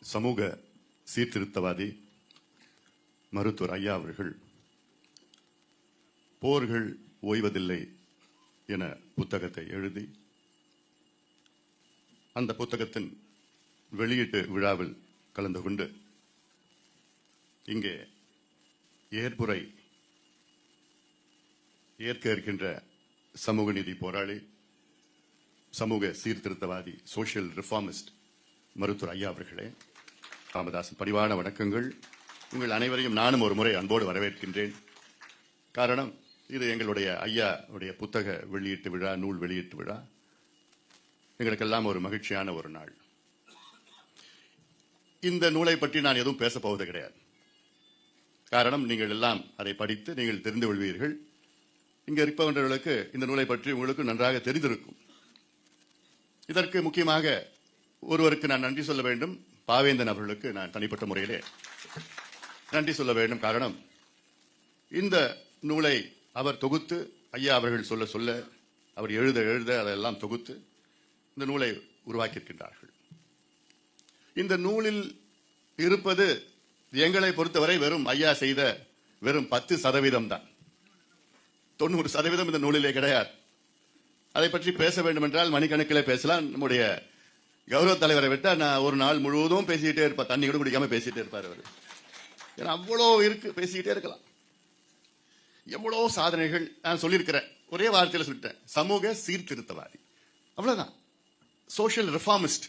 சமூக சீர்திருத்தவாதி மருத்துவர் ஐயா அவர்கள் போர்கள் ஓய்வதில்லை என புத்தகத்தை எழுதி அந்த புத்தகத்தின் வெளியீட்டு விழாவில் கலந்து கொண்டு இங்கே ஏற்புரை ஏற்க இருக்கின்ற சமூக நீதி போராளி சமூக சீர்திருத்தவாதி சோசியல் ரிஃபார்மிஸ்ட் மருத்துவர் ஐயா அவர்களே, ராமதாசன் பணிவான வணக்கங்கள். உங்கள் அனைவரையும் நானும் ஒரு முறை அன்போடு வரவேற்கின்றேன். காரணம், இது எங்களுடைய ஐயா உடைய புத்தக வெளியீட்டு விழா, நூல் வெளியீட்டு விழா. எங்களுக்கெல்லாம் ஒரு மகிழ்ச்சியான ஒரு நாள். இந்த நூலை பற்றி நான் எதுவும் பேசப் போவது கிடையாது. காரணம், நீங்கள் எல்லாம் அதை படித்து நீங்கள் தெரிந்து கொள்வீர்கள். இங்க இருப்பவர்களுக்கு இந்த நூலை பற்றி உங்களுக்கு நன்றாக தெரிந்திருக்கும். இதற்கு முக்கியமாக ஒருவருக்கு நான் நன்றி சொல்ல வேண்டும். பாவேந்தன் அவர்களுக்கு நான் தனிப்பட்ட முறையிலே நன்றி சொல்ல வேண்டும். காரணம், இந்த நூலை அவர் தொகுத்து, ஐயா அவர்கள் சொல்ல சொல்ல, அவர் எழுத எழுத அதெல்லாம் தொகுத்து இந்த நூலை உருவாக்கியிருக்கின்றார்கள். இந்த நூலில் இருப்பது எங்களை பொறுத்தவரை வெறும் ஐயா செய்த வெறும் 10% தான். 90% இந்த நூலிலே கிடையாது. அதை பற்றி பேச வேண்டும் என்றால் மணிக்கணக்கில் பேசலாம். நம்முடைய கௌரவ தலைவரை விட்டா நான் ஒரு நாள் முழுவதும் பேசிக்கிட்டே இருப்பேன். தண்ணி கூட குடிக்காம பேசிட்டே இருப்பார் அவர். ஏன்னா அவ்வளோ இருக்கு, பேசிக்கிட்டே இருக்கலாம். எவ்வளோ சாதனைகள் நான் சொல்லியிருக்கிறேன். ஒரே வார்த்தையில் சொல்லிட்டேன், சமூக சீர்திருத்தவாதி, அவ்வளவுதான். Social reformist.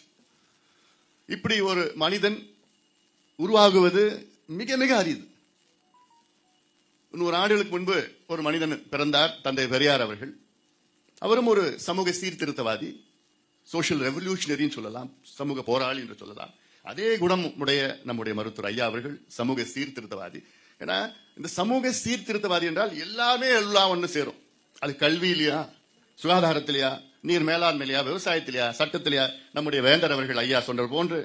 இப்படி ஒரு மனிதன் உருவாகுவது மிக மிக அரிது. 100 ஆண்டுகளுக்கு முன்பு ஒரு மனிதன் பிறந்தார், தந்தை பெரியார் அவர்கள். அவரும் ஒரு சமூக சீர்திருத்தவாதி, சோசியல் ரெவல்யூஷனரின்னு சொல்லலாம், சமூக போராளி என்று சொல்லலாம். அதே குணம் உடைய நம்முடைய மருத்துவர் ஐயா அவர்கள் சமூக சீர்திருத்தவாதி. ஏன்னா இந்த சமூக சீர்திருத்தவாதி என்றால் எல்லாமே எல்லாம் ஒன்று சேரும். அது கல்வியிலையா, சுகாதாரத்திலையா, நீர் மேலாண்மையிலையா, விவசாயத்திலையா, சட்டத்திலையா, நம்முடைய வேந்தர் அவர்கள் ஐயா சொன்னது போன்று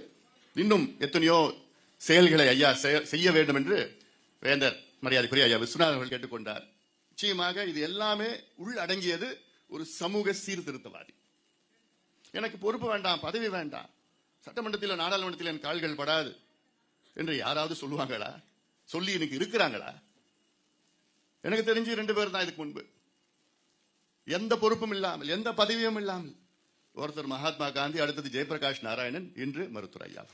இன்னும் எத்தனையோ செயல்களை ஐயா செய்ய வேண்டும் என்று வேந்தர் மரியாதைக்குரிய ஐயா விஸ்வநாதன் அவர்கள் கேட்டுக்கொண்டார். நிச்சயமாக இது எல்லாமே உள்ளடங்கியது ஒரு சமூக சீர்திருத்தவாதி. எனக்கு பொறுப்பு வேண்டாம், பதவி வேண்டாம், சட்டமன்றத்தில் நாடாளுமன்றத்தில் என் கால்கள் படாது என்று யாராவது சொல்லுவாங்களா? சொல்லி எனக்கு இருக்கிறாங்களா? எனக்கு தெரிஞ்சு 2 பேர் தான் இதுக்கு முன்பு. எந்த பொறுப்பும் இல்லாமல், எந்த பதவியும் இல்லாமல். ஒருத்தர் மகாத்மா காந்தி, அடுத்தது ஜெயபிரகாஷ் நாராயணன், இன்று மருத்துவர் ஐயா.